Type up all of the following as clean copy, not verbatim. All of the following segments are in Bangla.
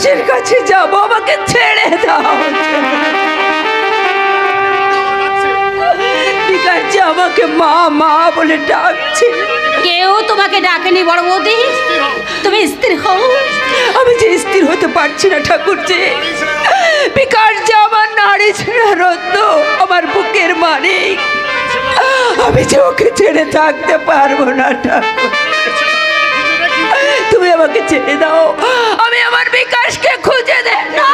বিকাশের কাছে যাবো, আমাকে ছেড়ে দাও। বিকাশ যে আমাকে মা মা বলে ডাকছে। কেউ তোমাকে ডাকেনি বড় বৌদি, তুমি স্থির হও। আমি যে স্থির হতে পারছি না ঠাকুরজি। বিকাশ যে আমার নারী ছেড়া রত্ন, আমার বুকের মালিক, আমি যে ওকে ছেড়ে থাকতে পারবো না ঠাকুর। তুমি আমাকে ছেড়ে দাও, আমি আমার বিকাশকে খুঁজে দেব না।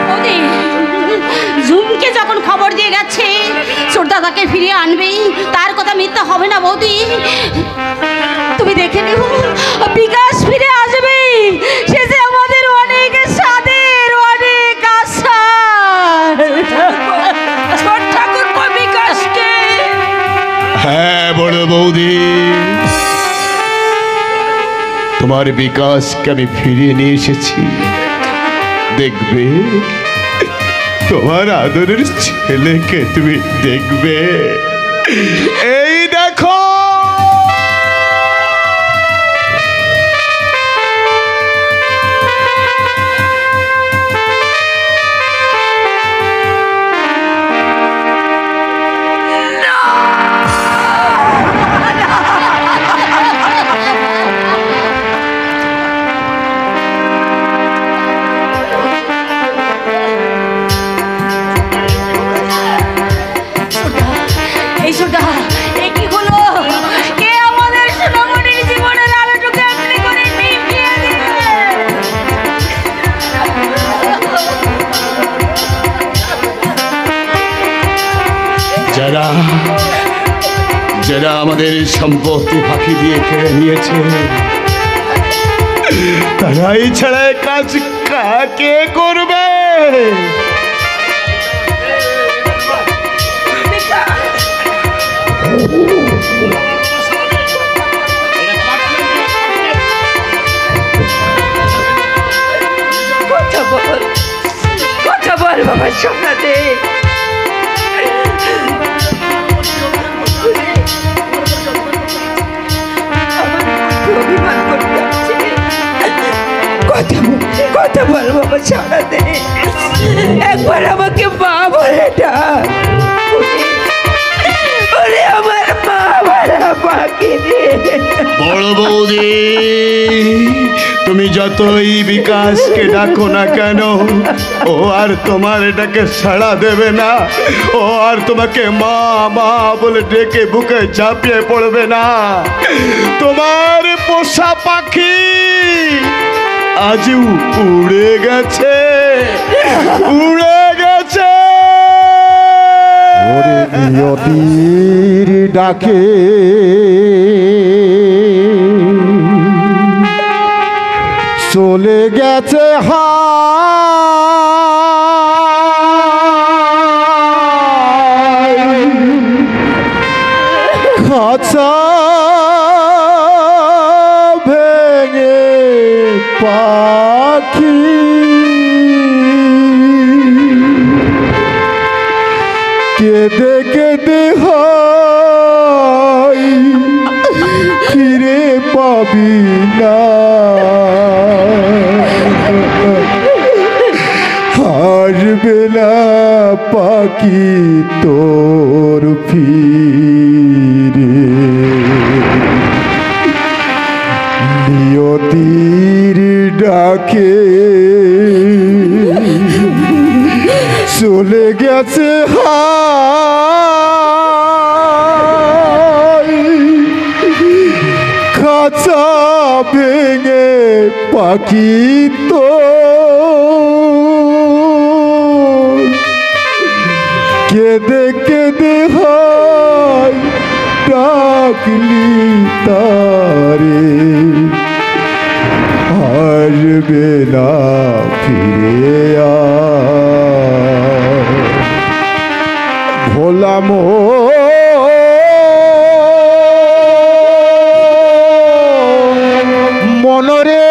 বৌদি, ঝুমকে যখন খবর দিয়ে গেছে ছোটদাদাকে ফিরিয়ে আনবে, তার কথা মিথ্যা হবে না বৌদি। তুমি দেখে নিও, বিকাশ ফিরে আসবে। সে যে আমাদের অনেক সাদের, অনেক আশা। ছোট ঠাকুর বিকাশকে। হ্যাঁ বড় বৌদি, তোমার বিকাশকে আমি ফিরিয়ে নিয়ে এসেছি। দেখবে তোমার আদরের ছেলেকে তুমি দেখবে। এই দেখো যারা আমাদের সম্পত্তি ফাঁকি দিয়ে কেড়ে নিয়েছে, তারাই ছাড়া কাজ কাকে করবে? কথা বল বাবা, সোনা দে। কথা বল বাবা, সোনা দে। একবার আমাকে মা বলে ডাক। আমার মা বলা বাকি। বড় বৌদি, তুমি যতই বিকাশকে ডাকো না কেন, ও আর তোমার এটাকে সাড়া দেবে না। ও আর তোমাকে মা মা বলে ডেকে বুকে ঝাঁপিয়ে পড়বে না। তোমার পোষা পাখি আজ উড়ে গেছে, উড়ে গেছে। ওরে নিয়তির ডাকে চলে গেছে খাঁচা ভেঙে পাখি কেঁদে কেঁদে হয় ফিরে পাবি না। হারবে না পাখি তোর ফিরে। নিয়তির ডাকে চলে গেছে খাঁচা ভেঙে পাখি তো কেঁদে কেঁদে হয় ডাকলি তারে। আসবে না ফিরে ভোলা মনরে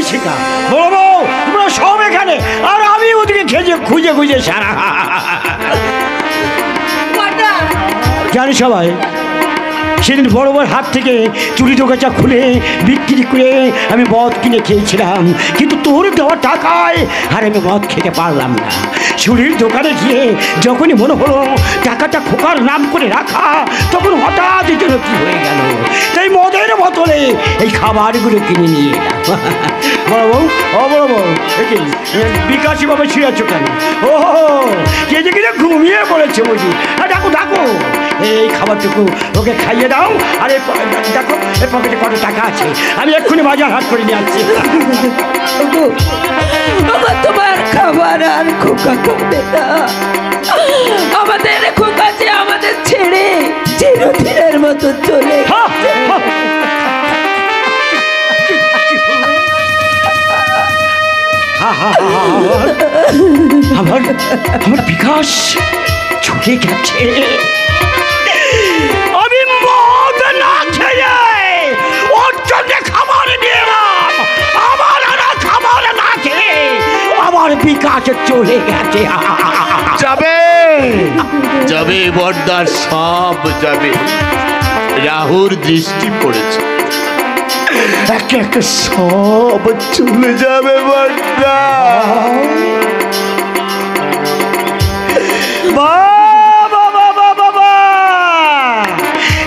শিকা। বড় বউ তোমরা সব এখানে, আর আমি ওদিকে খুঁজে খুঁজে সারা। জানি সবাই সেদিন বড় বড় হাত থেকে চুরি দোকানটা খুলে বিক্রি করে আমি মদ কিনে খেয়েছিলাম, কিন্তু তোর দেওয়া টাকায় আর আমি মদ খেতে পারলাম না। চুরির দোকানে গিয়ে যখনই মনে হলো টাকাটা খোকার নাম করে রাখা, তখন হঠাৎ যেন কি হয়ে গেল, তাই মদের বোতলে এই খাবারগুলো কিনে নিয়ে এলাম। বড় বউ, ও বড় বউ, বিকাশি বাবা শুয়ে আছো কেন? ও কে যে কিনা ঘুমিয়ে পড়েছে বুঝি। ডাকো ডাকো, এই খাবারটুকু ওকে খাইয়ে দাও। আর দেখো এর পকেটে কত টাকা আছে, আমি এক্ষুনি বাজার হাট করে নিয়ে আসছি। তোমার খাবার আর খোকা খাবে না। আমাদের খোকা যে আমাদের ছেড়ে চিরদিনের মতো চলে আমার বিকাশ ছুটে গেছে। আমি মদ না খেয়ে ওর জন্য খাবার নিয়ে এলাম, আমার খাবার না খেয়ে আমার বিকাশ চলে গেছে। যাবে যাবে বর্দার, সব যাবে। রাহুর দৃষ্টি পড়েছে, একে একে সব চলে যাবে বর্দা।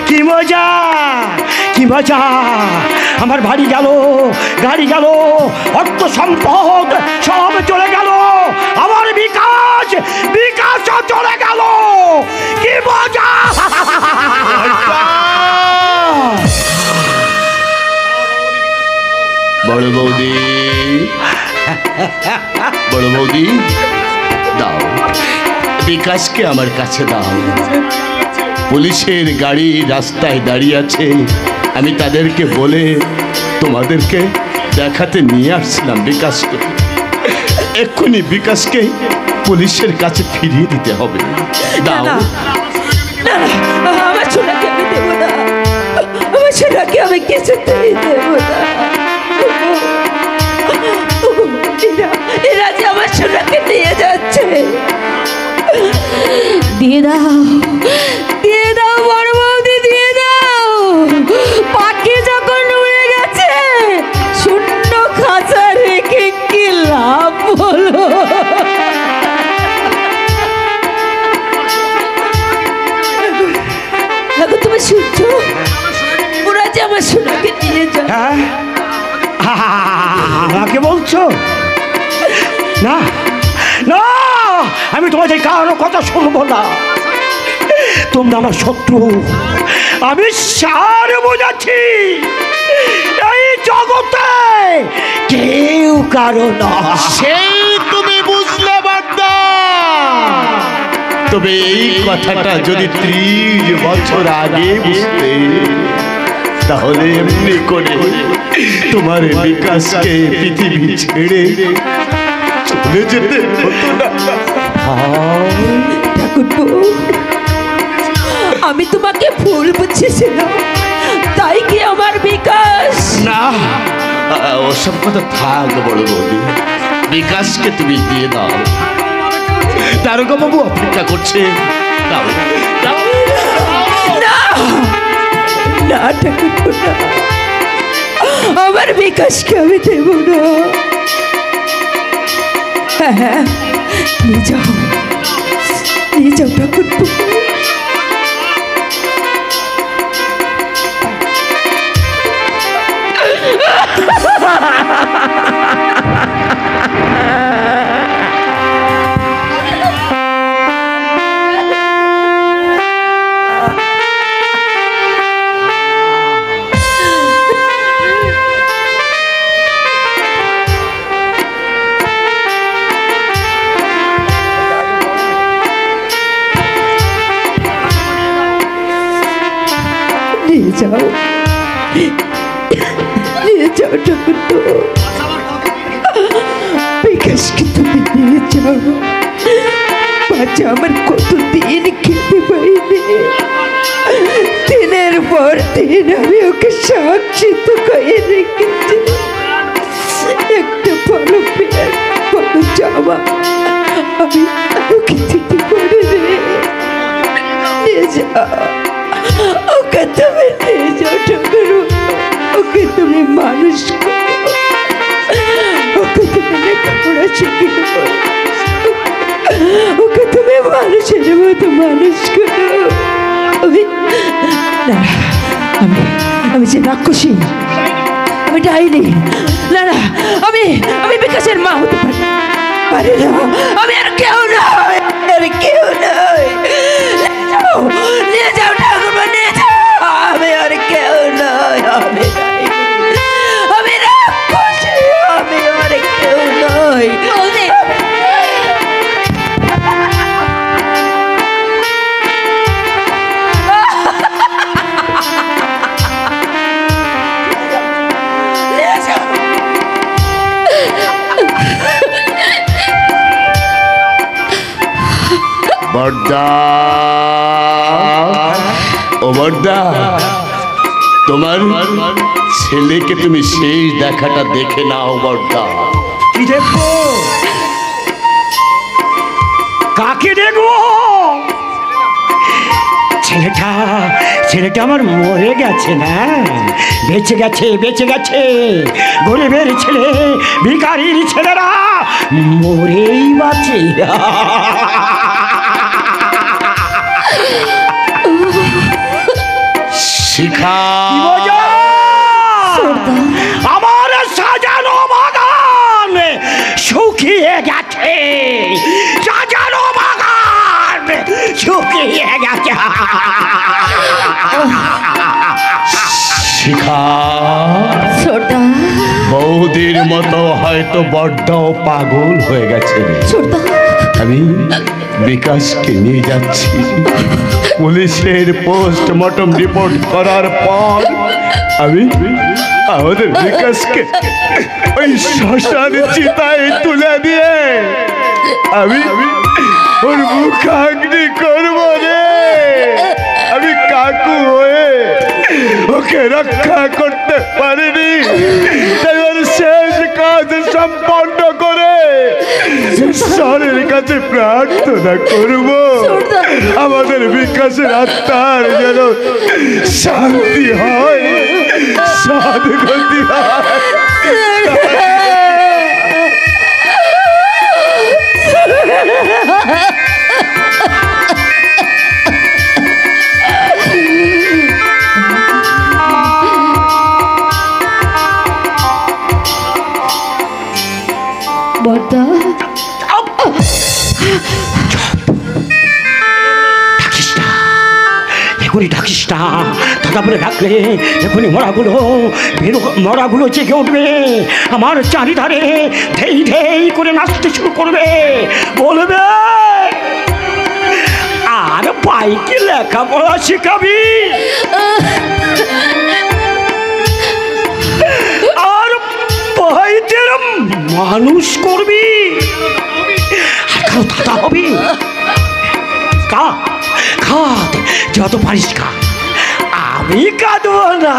কি মজা কি মজা, আমার বাড়ি গেল, গাড়ি গেল, অর্থ সম্পদ সব চলে গেল, আমার বিকাশ চলে গেল। কি মজা। বড় বৌদি, বড় বৌদি, দাও বিকাশকে আমার কাছে দাও। পুলিশের গাড়ি রাস্তায় দাঁড়িয়ে আছে, আমি তাদেরকে বলে তোমাদেরকে দেখাতে নিয়ে আসছিলাম বিকাশকে। এক্ষুনি বিকাশকে পুলিশের কাছে ফিরিয়ে দিতে হবে। দাও। আমার ছোটাকে আমি দেবো না, আমার ছোটাকে আমি কিছুতেই দেবো না। এরা যে আমার ছোটাকে নিয়ে যাচ্ছে। দিয়ে দাও, দিয়ে দাও বড় বৌদি, দিয়ে দাও। পাখি যখন উড়ে গেছে, শূন্য খাঁচা রেখে কি লাভ বলো? তুমি শুনছো, ওরা যে আমার সোনাকে নিয়ে যায়। আমাকে বলছো না? না, আমি তোমাদের কারো কথা শুনবো না। তোমরা আমার শত্রু, আমি সার বোঝাচ্ছি। এই জগতে কেউ কারো না। সেই তুমি বুঝলে বর্দা, তবে এই কথাটা যদি 30 বছর আগে বুঝতে, তাহলে এমনি করে তোমার বিকাশকে পৃথিবী ছেড়ে চলে যেতে হতো না। ঠাকুরপো, আমি তোমাকে ভুল বুঝেছিলাম, তাই কি আমার বিকাশ? না, ওসব কথা থাক বড় বৌদি, বিকাশকে তুমি দিয়ে দাও। দারোগা বাবু অপেক্ষা করছে। দাও দাও। না না ঠাকুরপো, না, আমার বিকাশকে আমি দেব না। হ্যাঁ, নিয়ে যাও, নিয়ে যাও ঠাকুরপো। নিয়ে যাও, নিয়ে যাও ঠাকুরপো, বিকাশকে তুমি নিয়ে যাও। বাচ্চা আমার কতদিন খেতে পাইনি, দিনের পর দিন আমি ওকে শাক সিদ্ধ খাইয়ে রেখেছি। যাওয়া আমি ওকে যেতে পারি রে। নিয়ে যাও, ওকে তুমি নিয়ে যাও ঠাকুরু, ওকে তুমি মানুষ করো, ওকে তুমি লেখাপড়া শিখিয়ে দাও, ওকে তুমি মানুষের মতো মানুষ করো। আমি যে রাক্ষসী, আমি ডাইনি, না না, আমি বিকাশের মা হতে পারি না, আমি আর কেউ নয়, আর কেউ নয়। নিয়ে যাও ঠাকুরমা, নিয়ে যাও, আমি আর কেউ নয়, আমি রাক্ষসী, আমি আর কেউ নয়। বড়দা, ও বড়দা, তোমার ছেলেকে তুমি শেষ দেখাটা দেখে নাও বড়দা। কি দেখবো? কাকে দেখবো? ছেলেটা আমার মরে গেছে না, বেঁচে গেছে, বেঁচে গেছে। গরিবের ছেলে, ভিখারির ছেলেরা মরেই বাঁচে। শিখা, আমার সাজানো বাগান শুকিয়ে গেছে, সাজানো বাগান শুকিয়ে গেছে। শিখা, বৌদির মতো হয়তো বড়টাও পাগল হয়ে গেছে। আমি বিকাশকে নিয়ে যাচ্ছি, পুলিশের পোস্টমর্টম রিপোর্ট করার পর আমি আমাদের বিকাশকে ওই শ্মশান চিতায় তুলে দিয়ে আমি ওর মুখাগ্নি করবো রে। আমি কাকু হয়ে ওকে রক্ষা করতে পারিনি, তাই ওর শেষ কাজ সম্পন্ন করে ঈশ্বরের কাছে প্রার্থনা করব আমাদের বিকাশের আত্মার যেন শান্তি হয়, সদ্গতি হয়। বড়দা, এখনই ডাকিস না, দাদা বলে ডাকলে এখনই মরাগুলো জেগে উঠবে, আমার চারিধারে ধেই ধেই করে নাচতে শুরু করবে, বলবে আর বাইকে লেখাপড়া শেখাবি, আর ভাইদের মানুষ করবি, আর কারো দাদা হবি। খাদ যত পারিস খা, আমি কাঁদবো না,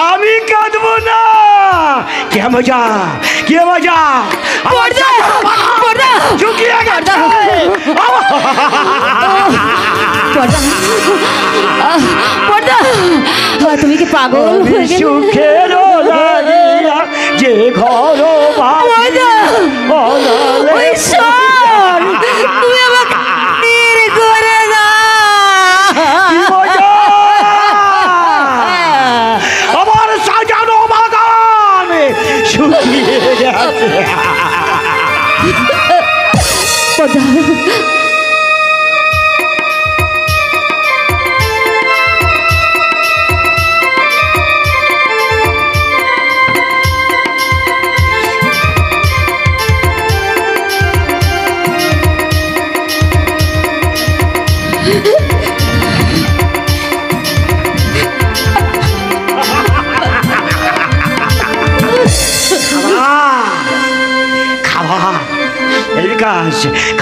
আমি কাঁদবো না। কে মজা, কে মজা, শুকিয়ে গেছে। তুমি কি পাগল? সুখের লাগিয়া যে ঘর তুমি আমাকে করে না, আমার সাজানো বাগান শুকিয়ে গেছে।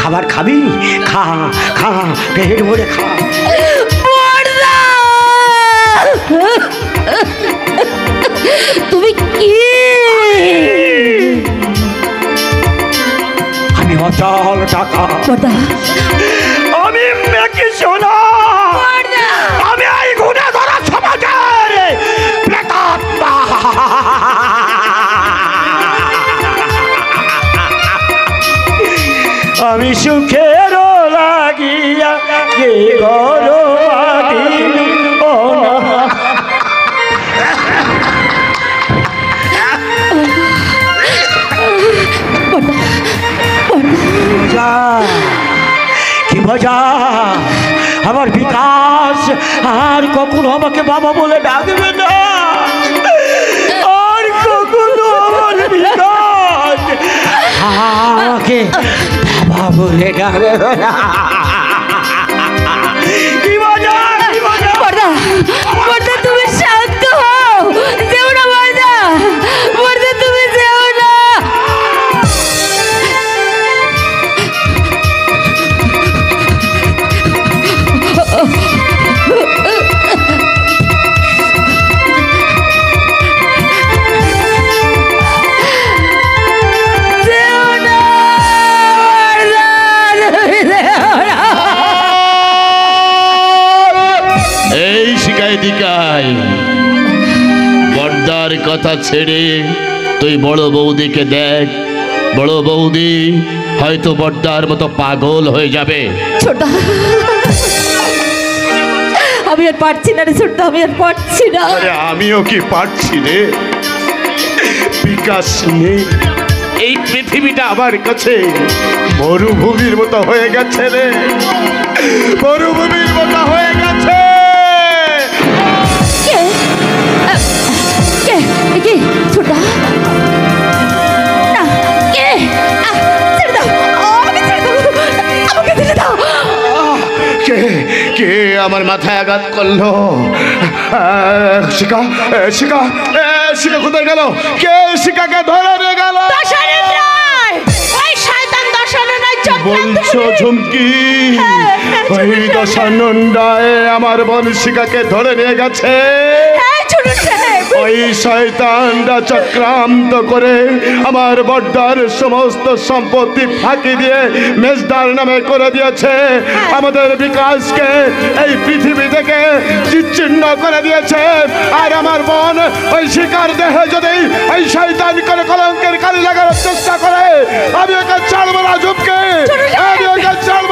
খাবার খাবি, খা খা, পেট ভরে খা। তুমি কি বিশাল টাকা। বর্দা আমি মেকি শোনা, আমি এই গুণে ধরা সমাজের প্রেতাত্মা। আমি সুখের লাগিয়া যে ঘর বাঁধিলি অনাথ। কি মজা, আমার বিকাশ আর কখনো আমাকে বাবা বলে ডাকবে না, আর কখনো আমার বিকাশ আমাকে বাবা বলে ডাকবে না। কি মজা, কি মজা। বর্দা বর্দা তুমি শান্ত হও, যেও না বর্দা, বর্দা তুমি যেও না। যেও না বর্দা, তুমি যেও না। এই শিকায়তিকাই বর্দার কথা ছেড়ে তুই বড় বৌদিকে দেখ। বড় বৌদি হয়তো বর্দার মতো পাগল হয়ে যাবে। ছোটা, আমি আর পারছি না রে ছোট্টা, আমি আর পারছি না। আরে আমিও কি পারছি রে, বিকাশ নেই। এই পৃথিবীটা আমার কাছে মরুভূমির মতো হয়ে গেছে রে, মরুভূমির মতো হয়ে গেছে। কে কে কে ছোটা না, কে ছেড়ে দাও, আমাকে ছেড়ে দাও, আমাকে ছেড়ে দাও। কে কে আমার মাথায় আঘাত করলো? শিকা, শিকা, শিকা কোথায় গেল? কে শিকাকে ধরে নিয়ে গেল? দশানন রায়, ওই শয়তান দশানন রায় বলছো ঝুমকি? ওই দশানন রায় আমার বোন শিকাকে ধরে নিয়ে গেছে। ওই শয়তানরা চক্রান্ত করে আমার বড়দার সমস্ত সম্পত্তি ফাঁকি দিয়ে মেজদার নামে করে দিয়েছে। আমাদের বিকাশকে এই পৃথিবী থেকে বিচ্ছিন্ন করে দিয়েছে। আর আমার বোন ওই শিকার দেহে যদি ওই শয়তান করে কলঙ্কের কালি লাগানোর চেষ্টা করে, আমি ওকে ছাড়বো না ঝুমকি, আমি ওকে ছাড়বো।